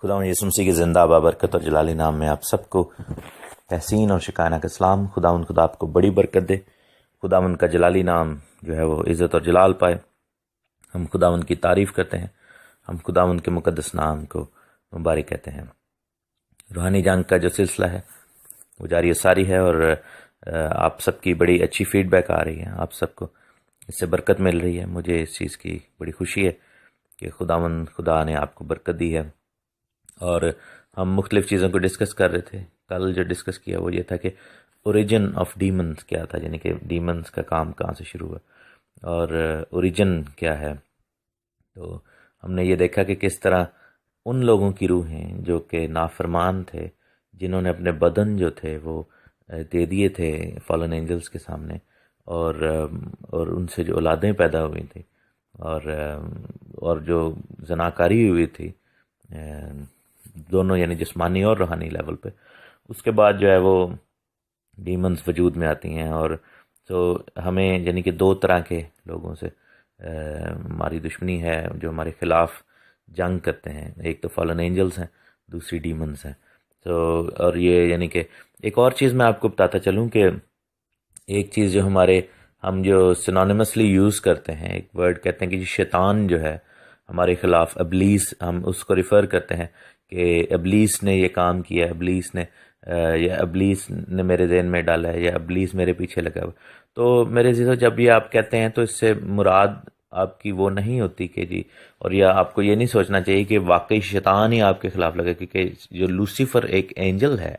خدا یسوع مسیح کی زندہ بابرکت اور جلالی نام میں آپ سب کو تحسین اور شکانہ کا سلام۔ خدا آپ کو بڑی برکت دے، خدا کا جلالی نام جو ہے وہ عزت اور جلال پائے۔ ہم خدا کی تعریف کرتے ہیں، ہم خدا کے مقدس نام کو مبارک کہتے ہیں۔ روحانی جنگ کا جو سلسلہ ہے وہ جاری ساری ہے، اور آپ سب کی بڑی اچھی فیڈ بیک آ رہی ہے، آپ سب کو اس سے برکت مل رہی ہے۔ مجھے اس چیز کی بڑی خوشی ہے کہ خدا نے آپ کو برکت دی ہے۔ اور ہم مختلف چیزوں کو ڈسکس کر رہے تھے۔ کل جو ڈسکس کیا وہ یہ تھا کہ اوریجن آف ڈیمنز کیا تھا، یعنی کہ ڈیمنز کا کام کہاں سے شروع ہوا اور اوریجن کیا ہے۔ تو ہم نے یہ دیکھا کہ کس طرح ان لوگوں کی روحیں جو کہ نافرمان تھے، جنہوں نے اپنے بدن جو تھے وہ دے دیے تھے فالن اینجلز کے سامنے، اور ان سے جو اولادیں پیدا ہوئی تھیں اور جو زناکاری ہوئی تھی دونوں، یعنی جسمانی اور روحانی لیول پہ، اس کے بعد جو ہے وہ ڈیمنز وجود میں آتی ہیں۔ اور تو ہمیں یعنی کہ دو طرح کے لوگوں سے ہماری دشمنی ہے جو ہمارے خلاف جنگ کرتے ہیں، ایک تو فالن اینجلز ہیں، دوسری ڈیمنز ہیں۔ تو اور یہ یعنی کہ ایک اور چیز میں آپ کو بتاتا چلوں کہ ایک چیز جو ہم جو سینونیمسلی یوز کرتے ہیں، ایک ورڈ کہتے ہیں کہ شیطان جو ہے ہمارے خلاف، ابلیس، ہم اس کو ریفر کرتے ہیں کہ ابلیس نے یہ کام کیا، ابلیس نے یا ابلیس نے میرے ذہن میں ڈالا ہے، یا ابلیس میرے پیچھے لگا ہوا۔ تو میرے عزیزو، جب یہ آپ کہتے ہیں تو اس سے مراد آپ کی وہ نہیں ہوتی کہ جی، اور یا آپ کو یہ نہیں سوچنا چاہیے کہ واقعی شیطان ہی آپ کے خلاف لگا، کیونکہ جو لوسیفر ایک اینجل ہے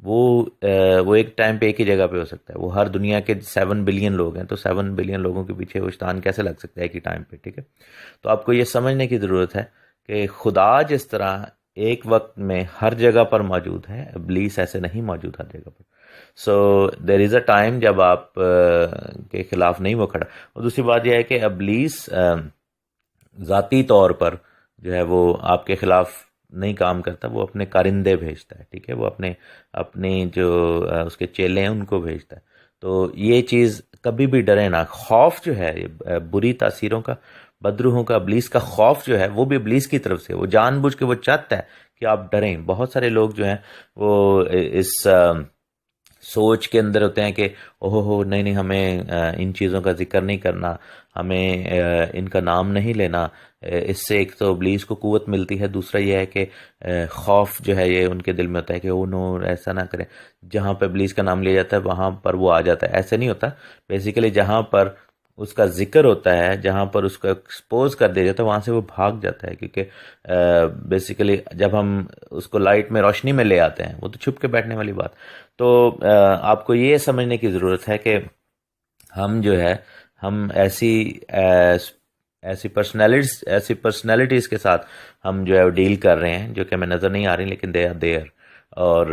وہ ایک ٹائم پہ ایک ہی جگہ پہ ہو سکتا ہے۔ وہ ہر دنیا کے 7 بلین لوگ ہیں، تو 7 بلین لوگوں کے پیچھے وہ شیطان کیسے لگ سکتا ہے ایک ہی ٹائم پہ؟ ٹھیک ہے، تو آپ کو یہ سمجھنے کی ضرورت ہے کہ خدا جس طرح ایک وقت میں ہر جگہ پر موجود ہے، ابلیس ایسے نہیں موجود ہر جگہ پر۔ سو دیر از اے ٹائم جب آپ کے خلاف نہیں وہ کھڑا۔ اور دوسری بات یہ ہے کہ ابلیس ذاتی طور پر جو ہے وہ آپ کے خلاف نہیں کام کرتا، وہ اپنے کارندے بھیجتا ہے، ٹھیک ہے، وہ اپنے جو اس کے چیلے ہیں ان کو بھیجتا ہے۔ تو یہ چیز کبھی بھی ڈرے نہ۔ خوف جو ہے بری تاثیروں کا، بدروحوں کا، ابلیس کا خوف جو ہے وہ بھی ابلیس کی طرف سے، وہ جان بوجھ کے وہ چاہتا ہے کہ آپ ڈریں۔ بہت سارے لوگ جو ہیں وہ اس سوچ کے اندر ہوتے ہیں کہ اوہ نہیں ہمیں ان چیزوں کا ذکر نہیں کرنا، ہمیں ان کا نام نہیں لینا۔ اس سے ایک تو ابلیس کو قوت ملتی ہے، دوسرا یہ ہے کہ خوف جو ہے یہ ان کے دل میں ہوتا ہے کہ او نو، ایسا نہ کریں۔ جہاں پہ ابلیس کا نام لیا جاتا ہے وہاں پر وہ آ جاتا ہے۔ ایسے نہیں ہوتا، بیسیکلی جہاں پر اس کا ذکر ہوتا ہے، جہاں پر اس کو ایکسپوز کر دیا جاتا ہے، وہاں سے وہ بھاگ جاتا ہے، کیونکہ بیسیکلی جب ہم اس کو لائٹ میں، روشنی میں لے آتے ہیں، وہ تو چھپ کے بیٹھنے والی بات۔ تو آپ کو یہ سمجھنے کی ضرورت ہے کہ ہم جو ہے ہم ایسی پرسنالٹیز کے ساتھ ہم جو ہے ڈیل کر رہے ہیں جو کہ ہمیں نظر نہیں آ رہی، لیکن دے آر دیئر۔ اور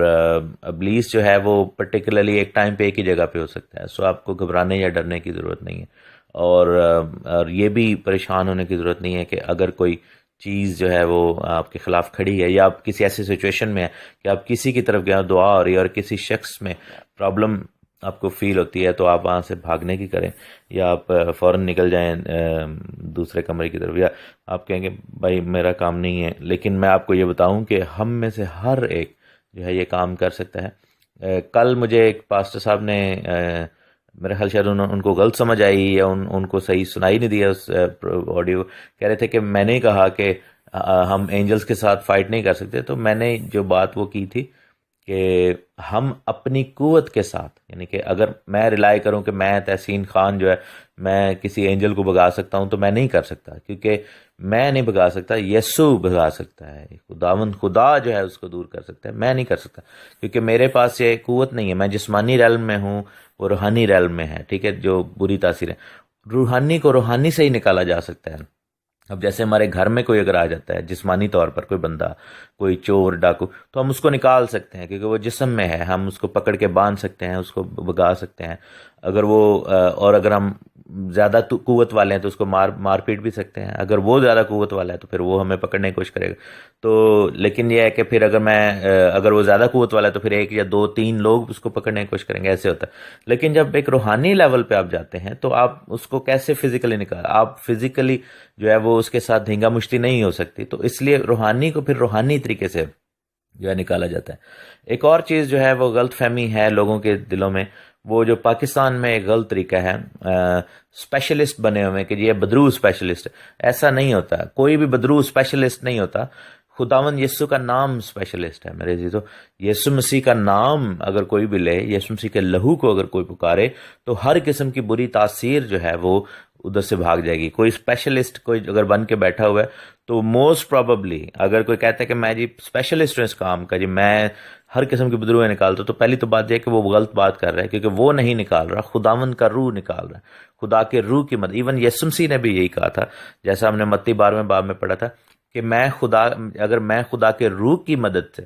ابلیس جو ہے وہ پرٹیکولرلی ایک ٹائم پہ ایک ہی جگہ پہ ہو سکتا ہے۔ سو آپ کو گھبرانے یا ڈرنے کی ضرورت نہیں ہے، اور یہ بھی پریشان ہونے کی ضرورت نہیں ہے کہ اگر کوئی چیز جو ہے وہ آپ کے خلاف کھڑی ہے، یا آپ کسی ایسی سچویشن میں ہیں کہ آپ کسی کی طرف گئے دعا ہو رہی ہے اور کسی شخص میں پرابلم آپ کو فیل ہوتی ہے، تو آپ وہاں سے بھاگنے کی کریں، یا آپ فوراً نکل جائیں دوسرے کمرے کی طرف، یا آپ کہیں گے بھائی میرا کام نہیں ہے۔ لیکن میں آپ کو یہ بتاؤں کہ ہم میں سے ہر ایک جو ہے یہ کام کر سکتا ہے۔ کل مجھے ایک پاسٹر صاحب نے میرے خیال شاید ان کو غلط سمجھ آئی، یا ان کو صحیح سنائی نہیں دیا اس آڈیو، کہہ رہے تھے کہ میں نے کہا کہ ہم اینجلز کے ساتھ فائٹ نہیں کر سکتے۔ تو میں نے جو بات وہ کی تھی کہ ہم اپنی قوت کے ساتھ، یعنی کہ اگر میں ریلائی کروں کہ میں تحسین خان جو ہے میں کسی اینجل کو بھگا سکتا ہوں، تو میں نہیں کر سکتا، کیونکہ میں نہیں بھگا سکتا، یسوع بھگا سکتا ہے، خدا جو ہے اس کو دور کر سکتا ہے، میں نہیں کر سکتا، کیونکہ میرے پاس یہ قوت نہیں ہے۔ میں جسمانی ریلم میں ہوں، وہ روحانی ریلم میں ہے، ٹھیک ہے، جو بری تاثیر ہے۔ روحانی کو روحانی سے ہی نکالا جا سکتا ہے۔ اب جیسے ہمارے گھر میں کوئی اگر آ جاتا ہے جسمانی طور پر، کوئی بندہ، کوئی چور، ڈاکو، تو ہم اس کو نکال سکتے ہیں، کیونکہ وہ جسم میں ہے، ہم اس کو پکڑ کے باندھ سکتے ہیں، اس کو بھگا سکتے ہیں۔ اگر ہم زیادہ قوت والے ہیں تو اس کو مار پیٹ بھی سکتے ہیں، اگر وہ زیادہ قوت والا ہے تو پھر وہ ہمیں پکڑنے کی کوشش کرے گا. تو لیکن یہ ہے کہ پھر اگر وہ زیادہ قوت والا ہے تو پھر ایک یا دو تین لوگ اس کو پکڑنے کی کوشش کریں گے، ایسے ہوتا ہے. لیکن جب ایک روحانی لیول پہ آپ جاتے ہیں تو آپ اس کو کیسے فزیکلی آپ فزیکلی جو ہے وہ اس کے ساتھ دھینگا مشتی نہیں ہو سکتی، تو اس لیے روحانی کو پھر روحانی طریقے سے جو ہے نکالا جاتا ہے. ایک اور چیز جو ہے وہ غلط فہمی ہے لوگوں کے دلوں میں، وہ جو پاکستان میں ایک غلط طریقہ ہے اسپیشلسٹ بنے ہوئے کہ یہ بدرو اسپیشلسٹ. ایسا نہیں ہوتا، کوئی بھی بدرو اسپیشلسٹ نہیں ہوتا. خداوند یسوع کا نام اسپیشلسٹ ہے میرے عزیزو. یسوع مسیح کا نام اگر کوئی بھی لے، یسوع مسیح کے لہو کو اگر کوئی پکارے تو ہر قسم کی بری تاثیر جو ہے وہ ادھر سے بھاگ جائے گی. کوئی اسپیشلسٹ کوئی اگر بن کے بیٹھا ہوا ہے تو موسٹ پروبیبلی اگر کوئی کہتا ہے کہ میں جی اسپیشلسٹ ہوں اس کام کا، جی میں ہر قسم کی بدروہیں نکالتا ہوں، تو پہلی تو بات یہ ہے کہ وہ غلط بات کر رہا ہے، کیونکہ وہ نہیں نکال رہا، خداوند کا روح نکال رہا ہے. خدا کے روح کی مدد، ایون یسوع مسیح نے بھی یہی کہا تھا، جیسا ہم نے متی 12ویں باب میں پڑھا تھا کہ اگر میں خدا کے روح کی مدد سے،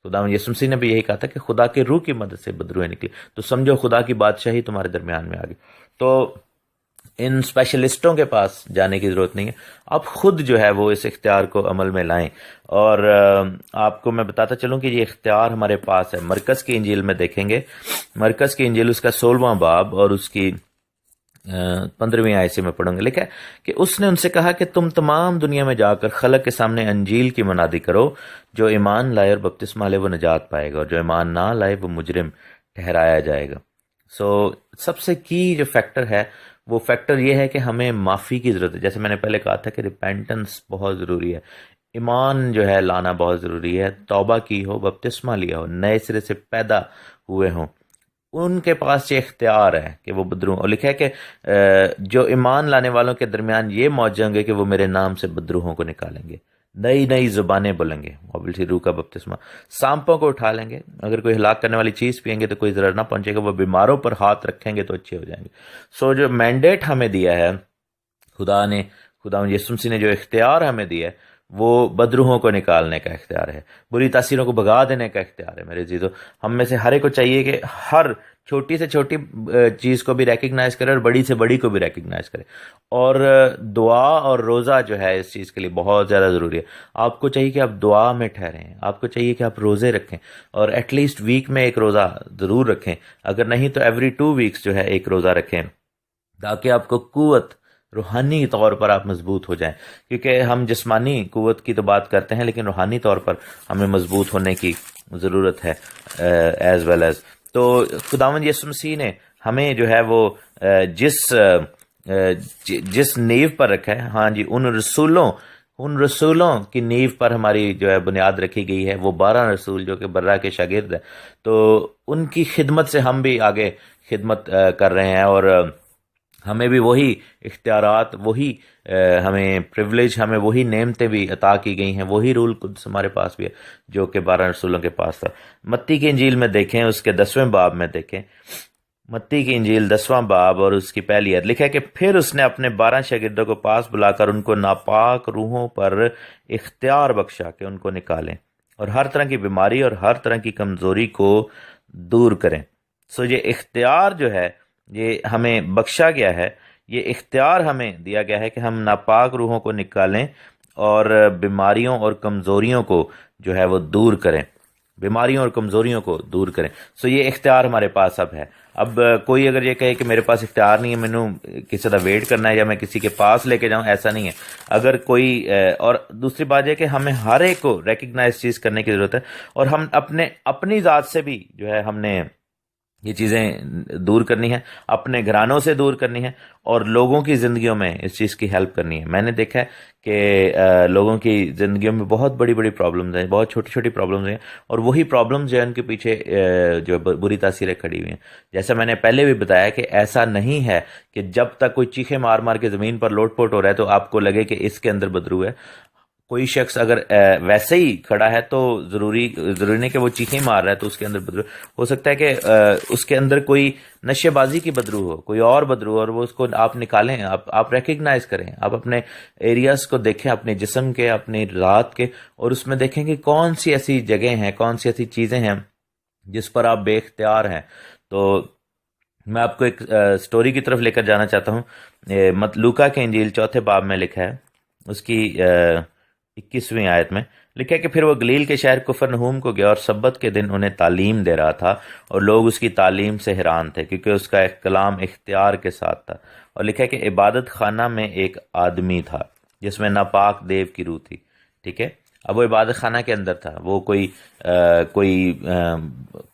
خدا یسوع مسیح نے بھی یہی کہا تھا کہ خدا کے روح کی مدد سے بدروہیں نکلی، تو سمجھو خدا کی بادشاہی تمہارے درمیان میں آ گئی. تو ان اسپیشلسٹوں کے پاس جانے کی ضرورت نہیں ہے، آپ خود جو ہے وہ اس اختیار کو عمل میں لائیں. اور آپ کو میں بتاتا چلوں کہ یہ اختیار ہمارے پاس ہے. مرکز کی انجیل میں دیکھیں گے، مرکز کی انجیل اس کا 16واں باب اور اس کی 15ویں آیت سے میں پڑھوں گا. لکھا ہے کہ اس نے ان سے کہا کہ تم تمام دنیا میں جا کر خلق کے سامنے انجیل کی منادی کرو، جو ایمان لائے اور بپتسمہ لے وہ نجات پائے گا، اور جو ایمان نہ لائے وہ مجرم ٹھہرایا جائے گا. سب سے کی جو فیکٹر ہے وہ فیکٹر یہ ہے کہ ہمیں معافی کی ضرورت ہے. جیسے میں نے پہلے کہا تھا کہ ریپینٹنس بہت ضروری ہے، ایمان جو ہے لانا بہت ضروری ہے، توبہ کی ہو، بپتسمہ لیا ہو، نئے سرے سے پیدا ہوئے ہوں. ان کے پاس یہ اختیار ہے کہ وہ بدروہ. اور لکھا ہے کہ جو ایمان لانے والوں کے درمیان یہ موجود ہوں گے کہ وہ میرے نام سے بدروہوں کو نکالیں گے، نئی نئی زبانیں بولیں گے، obviously روح کا بپتسمہ، سانپوں کو اٹھا لیں گے، اگر کوئی ہلاک کرنے والی چیز پئیں گے تو کوئی ضرر نہ پہنچے گا، وہ بیماروں پر ہاتھ رکھیں گے تو اچھے ہو جائیں گے. جو مینڈیٹ ہمیں دیا ہے خدا یسوع مسیح نے جو اختیار ہمیں دیا ہے وہ بدروہوں کو نکالنے کا اختیار ہے، بری تاثیروں کو بھگا دینے کا اختیار ہے. میرے عزیزو، ہم میں سے ہر ایک کو چاہیے کہ ہر چھوٹی سے چھوٹی چیز کو بھی ریکگنائز کرے اور بڑی سے بڑی کو بھی ریکگنائز کرے. اور دعا اور روزہ جو ہے اس چیز کے لیے بہت زیادہ ضروری ہے. آپ کو چاہیے کہ آپ دعا میں ٹھہریں، آپ کو چاہیے کہ آپ روزے رکھیں، اور ایٹ لیسٹ ویک میں ایک روزہ ضرور رکھیں، اگر نہیں تو ایوری 2 ویکس جو ہے ایک روزہ رکھیں، تاکہ آپ کو قوت روحانی طور پر آپ مضبوط ہو جائیں. کیونکہ ہم جسمانی قوت کی تو بات کرتے ہیں لیکن روحانی طور پر ہمیں مضبوط ہونے کی ضرورت ہے ایز ویل ایز. تو خداوند یسوع مسیح نے ہمیں جو ہے وہ جس نیو پر رکھا ہے، ہاں جی، ان رسولوں کی نیو پر ہماری جو ہے بنیاد رکھی گئی ہے، وہ 12 رسول جو کہ برہ کے شاگرد ہیں. تو ان کی خدمت سے ہم بھی آگے خدمت کر رہے ہیں، اور ہمیں بھی وہی اختیارات، وہی ہمیں پریولیج، ہمیں وہی نعمتیں بھی عطا کی گئی ہیں، وہی رول قدس ہمارے پاس بھی ہے جو کہ 12 رسولوں کے پاس تھا. متی کی انجیل میں دیکھیں، اس کے 10ویں باب میں دیکھیں، متی کی انجیل 10واں باب اور اس کی پہلی آیت، لکھا ہے کہ پھر اس نے اپنے 12 شاگردوں کو پاس بلا کر ان کو ناپاک روحوں پر اختیار بخشا کہ ان کو نکالیں اور ہر طرح کی بیماری اور ہر طرح کی کمزوری کو دور کریں. یہ اختیار جو ہے یہ ہمیں بخشا گیا ہے، یہ اختیار ہمیں دیا گیا ہے کہ ہم ناپاک روحوں کو نکالیں اور بیماریوں اور کمزوریوں کو جو ہے وہ دور کریں، بیماریوں اور کمزوریوں کو دور کریں. یہ اختیار ہمارے پاس اب ہے. اب کوئی اگر یہ کہے کہ میرے پاس اختیار نہیں ہے، مینوں کسی کا ویٹ کرنا ہے یا میں کسی کے پاس لے کے جاؤں، ایسا نہیں ہے. اگر کوئی اور دوسری بات یہ کہ ہمیں ہر ایک کو ریکگنائز چیز کرنے کی ضرورت ہے، اور ہم اپنی ذات سے بھی جو ہے ہم نے یہ چیزیں دور کرنی ہے، اپنے گھرانوں سے دور کرنی ہے، اور لوگوں کی زندگیوں میں اس چیز کی ہیلپ کرنی ہے. میں نے دیکھا ہے کہ لوگوں کی زندگیوں میں بہت بڑی بڑی پرابلمز ہیں، بہت چھوٹی چھوٹی پرابلمز ہیں، اور وہی پرابلمز جو ہیں ان کے پیچھے جو بری تاثیریں کھڑی ہوئی ہیں. جیسا میں نے پہلے بھی بتایا کہ ایسا نہیں ہے کہ جب تک کوئی چیخے مار مار کے زمین پر لوٹ پوٹ ہو رہا ہے تو آپ کو لگے کہ اس کے اندر بدرو ہے. کوئی شخص اگر ویسے ہی کھڑا ہے تو ضروری نہیں کہ وہ چیخیں مار رہا ہے تو اس کے اندر بدرو ہو سکتا ہے کہ اس کے اندر کوئی نشے بازی کی بدرو ہو، کوئی اور بدرو ہو، اور وہ اس کو آپ نکالیں، آپ ریکگنائز کریں، آپ اپنے ایریاز کو دیکھیں، اپنے جسم کے، اپنی رات کے، اور اس میں دیکھیں کہ کون سی ایسی جگہیں ہیں، کون سی ایسی چیزیں ہیں جس پر آپ بے اختیار ہیں. تو میں آپ کو ایک سٹوری کی طرف لے کر جانا چاہتا ہوں. لوکا کے انجیل 4 باب میں لکھا ہے، اس کی 21ویں آیت میں لکھا ہے کہ پھر وہ گلیل کے شہر کفرنہوم کو گیا اور سبت کے دن انہیں تعلیم دے رہا تھا، اور لوگ اس کی تعلیم سے حیران تھے کیونکہ اس کا ایک کلام اختیار کے ساتھ تھا. اور لکھا ہے کہ عبادت خانہ میں ایک آدمی تھا جس میں ناپاک دیو کی روح تھی. ٹھیک ہے، اب وہ عبادت خانہ کے اندر تھا، وہ کوئی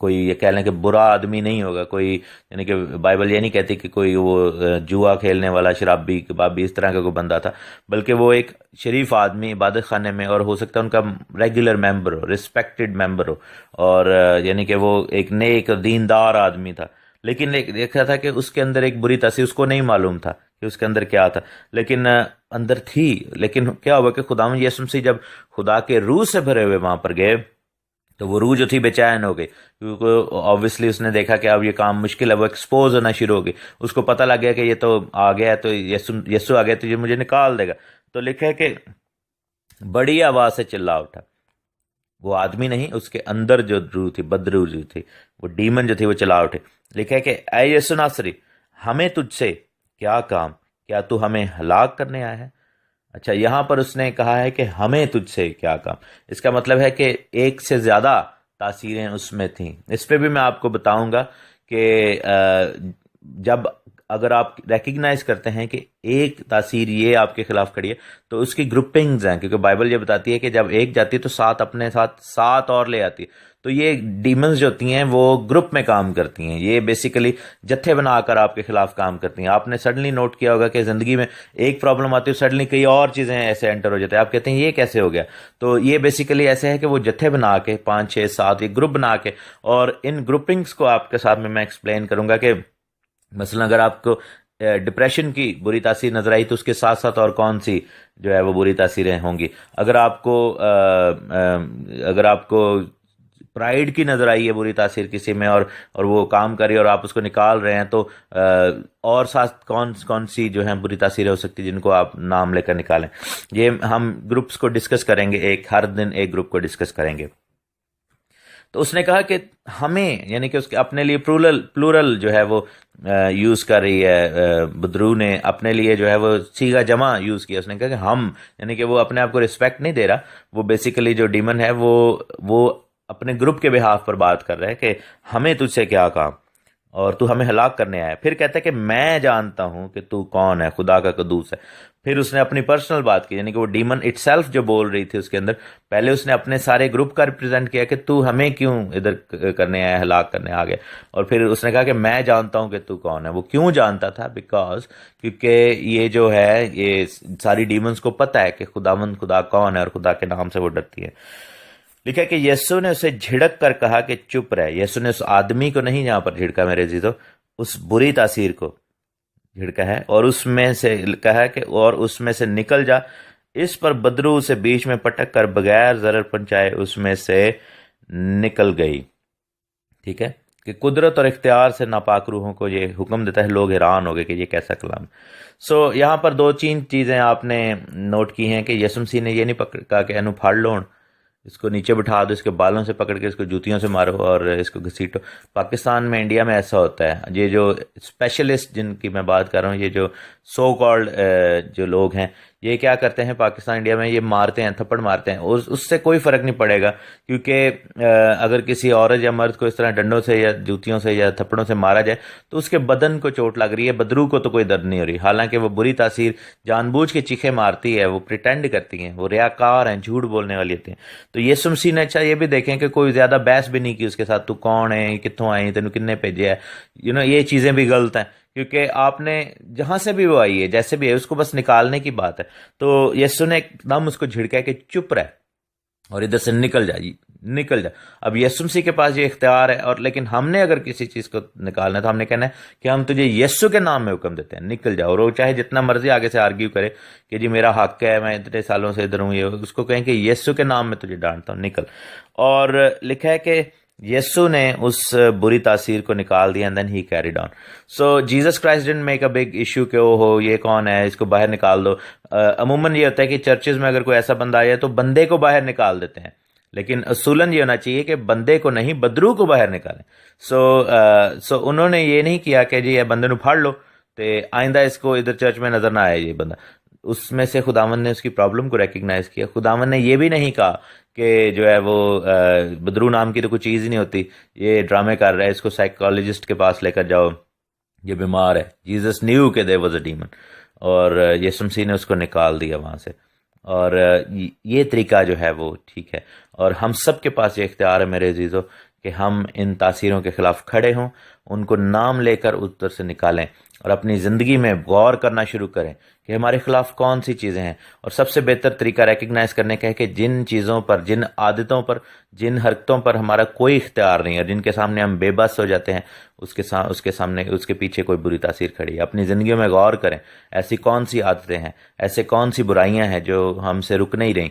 یہ کہہ لیں کہ برا آدمی نہیں ہوگا، کوئی یعنی کہ بائبل یہ نہیں کہتی کہ کوئی وہ جوا کھیلنے والا شرابی کبابی اس طرح کا کوئی بندہ تھا، بلکہ وہ ایک شریف آدمی عبادت خانے میں، اور ہو سکتا ہے ان کا ریگولر ممبر ہو، ریسپیکٹڈ ممبر ہو، اور یعنی کہ وہ ایک نیک دیندار آدمی تھا. لیکن دیکھا تھا کہ اس کے اندر ایک بری تاثیر، اس کو نہیں معلوم تھا کہ اس کے اندر کیا تھا، لیکن اندر تھی. لیکن کیا ہوا کہ خداوند یسوع مسیح جب خدا کے روح سے بھرے ہوئے وہاں پر گئے تو وہ روح جو تھی بے چین ہو گئی، کیونکہ آبویسلی اس نے دیکھا کہ اب یہ کام مشکل ہے، وہ ایکسپوز ہونا شروع ہو گئی. اس کو پتہ لگ گیا کہ یہ تو آ گیا ہے، تو یسوع آ گیا تو یہ مجھے نکال دے گا. تو لکھا ہے کہ بڑی آواز سے چلا اٹھا، وہ آدمی نہیں، اس کے اندر جو روح تھی، بدروح جو تھی، وہ ڈیمن جو تھی، وہ چلا اٹھے. لکھا ہے کہ اے یسوع ناصری، ہمیں تجھ سے کیا کام؟ کیا تو ہمیں ہلاک کرنے آیا ہے؟ اچھا، یہاں پر اس نے کہا ہے کہ ہمیں تجھ سے کیا کام. اس کا مطلب ہے کہ ایک سے زیادہ تاثیریں اس میں تھیں. اس پہ بھی میں آپ کو بتاؤں گا کہ جب اگر آپ ریکگنائز کرتے ہیں کہ ایک تاثیر یہ آپ کے خلاف کھڑی ہے تو اس کی گروپنگز ہیں، کیونکہ بائبل یہ بتاتی ہے کہ جب ایک جاتی ہے تو 7 اپنے ساتھ 7 اور لے آتی ہے. تو یہ ڈیمنز جو ہوتی ہیں وہ گروپ میں کام کرتی ہیں، یہ بیسیکلی جتھے بنا کر آپ کے خلاف کام کرتی ہیں. آپ نے سڈنلی نوٹ کیا ہوگا کہ زندگی میں ایک پرابلم آتی ہے، سڈنلی کئی اور چیزیں ایسے انٹر ہو جاتے ہیں، آپ کہتے ہیں یہ کیسے ہو گیا. تو یہ بیسیکلی ایسے ہے کہ وہ جتھے بنا کے 5 6 7 ایک گروپ بنا کے، اور ان گروپنگز کو آپ کے ساتھ میں ایکسپلین کروں گا کہ مثلا اگر آپ کو ڈپریشن کی بری تاثیر نظر آئی تو اس کے ساتھ ساتھ اور کون سی جو ہے وہ بری تاثیریں ہوں گی. اگر آپ کو پرائیڈ کی نظر آئی ہے بری تاثیر کسی میں، اور وہ کام کر رہی ہے اور آپ اس کو نکال رہے ہیں، تو اور ساتھ کون سی جو ہیں بری تاثیریں ہو سکتی جن کو آپ نام لے کر نکالیں. یہ ہم گروپس کو ڈسکس کریں گے، ہر دن ایک گروپ کو ڈسکس کریں گے. تو اس نے کہا کہ ہمیں، یعنی کہ اس کے اپنے لیے پلورل جو ہے وہ یوز کر رہی ہے، بدرو نے اپنے لیے جو ہے وہ سیغہ جمع یوز کیا. اس نے کہا کہ ہم، یعنی کہ وہ اپنے آپ کو رسپیکٹ نہیں دے رہا، وہ بیسیکلی جو ڈیمن ہے وہ اپنے گروپ کے بہاف پر بات کر رہا ہے کہ ہمیں تجھ سے کیا کام، اور تو ہمیں ہلاک کرنے آیا. پھر کہتا ہے کہ میں جانتا ہوں کہ تو کون ہے، خدا کا قدوس ہے. پھر اس نے اپنی پرسنل بات کی، یعنی کہ وہ ڈیمن اٹ سیلف جو بول رہی تھی اس کے اندر، پہلے اس نے اپنے سارے گروپ کا ریپرزینٹ کیا کہ تو ہمیں کیوں ادھر کرنے آیا، ہلاک کرنے آ گیا. اور پھر اس نے کہا کہ میں جانتا ہوں کہ تو کون ہے. وہ کیوں جانتا تھا؟ کیونکہ یہ جو ہے، یہ ساری ڈیمنز کو پتہ ہے کہ خدا کون ہے، اور خدا کے نام سے وہ ڈرتی ہے. لکھا کہ یسوع نے اسے جھڑک کر کہا کہ چپ رہ. یسوع نے اس آدمی کو نہیں یہاں پر جھڑکا میرے عزیزو، اس بری تاثیر کو جھڑکا ہے، اور اس میں سے کہا کہ اور اس میں سے نکل جا. اس پر بدرو سے بیچ میں پٹک کر بغیر ضرر پہنچائے اس میں سے نکل گئی. ٹھیک ہے، کہ قدرت اور اختیار سے ناپاک روحوں کو یہ حکم دیتا ہے. لوگ حیران ہو گئے کہ یہ کیسا کلام. یہاں پر 2-3 چیزیں آپ نے نوٹ کی ہیں کہ یسوع مسیح نے یہ نہیں کہا کہ اینو پھاڑ لو، اس کو نیچے بٹھا دو، اس کے بالوں سے پکڑ کے اس کو جوتیوں سے مارو اور اس کو گھسیٹو. پاکستان میں، انڈیا میں ایسا ہوتا ہے. یہ جو اسپیشلسٹ جن کی میں بات کر رہا ہوں، یہ جو سو کالڈ جو لوگ ہیں، یہ کیا کرتے ہیں پاکستان انڈیا میں، یہ مارتے ہیں، تھپڑ مارتے ہیں. اس سے کوئی فرق نہیں پڑے گا، کیونکہ اگر کسی عورت یا مرد کو اس طرح ڈنڈوں سے یا جوتیوں سے یا تھپڑوں سے مارا جائے تو اس کے بدن کو چوٹ لگ رہی ہے، بدرو کو تو کوئی درد نہیں ہو رہی. حالانکہ وہ بری تاثیر جان بوجھ کے چیخیں مارتی ہے، وہ پریٹینڈ کرتی ہیں، وہ ریاکار ہیں، جھوٹ بولنے والی ہوتی ہیں. تو یسوع مسیح نے اچھا یہ بھی دیکھیں کہ کوئی زیادہ بحث بھی نہیں کی اس کے ساتھ، تو کون ہے، کتوں آئی، تینوں کنے بھیجے ہے، یہ چیزیں بھی غلط ہیں. کیونکہ آپ نے جہاں سے بھی وہ آئی ہے، جیسے بھی ہے، اس کو بس نکالنے کی بات ہے. تو یسوع نے ایک دم اس کو جھڑکا کہ چپ رہ اور ادھر سے نکل جا. اب یسوع مسیح کے پاس یہ اختیار ہے، اور لیکن ہم نے اگر کسی چیز کو نکالنا ہے تو ہم نے کہنا ہے کہ ہم تجھے یسوع کے نام میں حکم دیتے ہیں، نکل جاؤ. اور وہ چاہے جتنا مرضی آگے سے آرگیو کرے کہ جی میرا حق ہے، میں اتنے سالوں سے ادھر ہوں، یہ اس کو کہیں کہ یسوع کے نام میں تجھے ڈانٹتا ہوں، نکل. اور لکھا ہے کہ یسوع نے اس بری تاثیر کو نکال دیا، and then he carried on. So Jesus Christ didn't make a big issue کہ یہ کون ہے، اس کو باہر نکال دو. عموماً یہ ہوتا ہے کہ چرچز میں اگر کوئی ایسا بندہ آ جائے تو بندے کو باہر نکال دیتے ہیں، لیکن اصولاً یہ ہونا چاہیے کہ بندے کو نہیں بدرو کو باہر نکالیں. سو انہوں نے یہ نہیں کیا کہ جی یہ بندے نو پھاڑ لو تے آئندہ اس کو ادھر چرچ میں نظر نہ آئے یہ بندہ. اس میں سے خداوند نے اس کی پرابلم کو ریکگنائز کیا. خداوند نے یہ بھی نہیں کہا کہ جو ہے وہ بدرو نام کی تو کوئی چیز ہی نہیں ہوتی, یہ ڈرامے کر رہا ہے, اس کو سائیکالوجسٹ کے پاس لے کر جاؤ, یہ بیمار ہے. جیزس نیو کہ دیر واز اے ڈیمن, اور یسوع مسیح نے اس کو نکال دیا وہاں سے. اور یہ طریقہ جو ہے وہ ٹھیک ہے, اور ہم سب کے پاس یہ اختیار ہے میرے عزیزو کہ ہم ان تاثیروں کے خلاف کھڑے ہوں, ان کو نام لے کر ادھر سے نکالیں, اور اپنی زندگی میں غور کرنا شروع کریں کہ ہمارے خلاف کون سی چیزیں ہیں. اور سب سے بہتر طریقہ ریکگنائز کرنے کا ہے کہ جن چیزوں پر, جن عادتوں پر, جن حرکتوں پر ہمارا کوئی اختیار نہیں ہے, جن کے سامنے ہم بے بس ہو جاتے ہیں, اس کے سامنے اس کے پیچھے کوئی بری تاثیر کھڑی ہے. اپنی زندگیوں میں غور کریں, ایسی کون سی عادتیں ہیں, ایسے کون سی برائیاں ہیں جو ہم سے رک نہیں رہیں,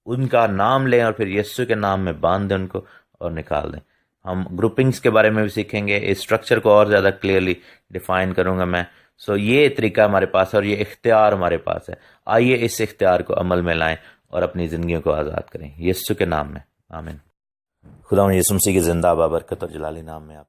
ان کا نام لیں اور پھر یسوع کے نام میں باندھ دیں ان کو اور نکال دیں. ہم گروپنگز کے بارے میں بھی سیکھیں گے, اس اسٹرکچر کو اور زیادہ کلیئرلی ڈیفائن کروں گا میں. یہ طریقہ ہمارے پاس ہے اور یہ اختیار ہمارے پاس ہے. آئیے اس اختیار کو عمل میں لائیں اور اپنی زندگیوں کو آزاد کریں یسوع کے نام میں. آمین. خدا یسوع مسیح کی زندہ بابرکت اور جلالی نام میں آپ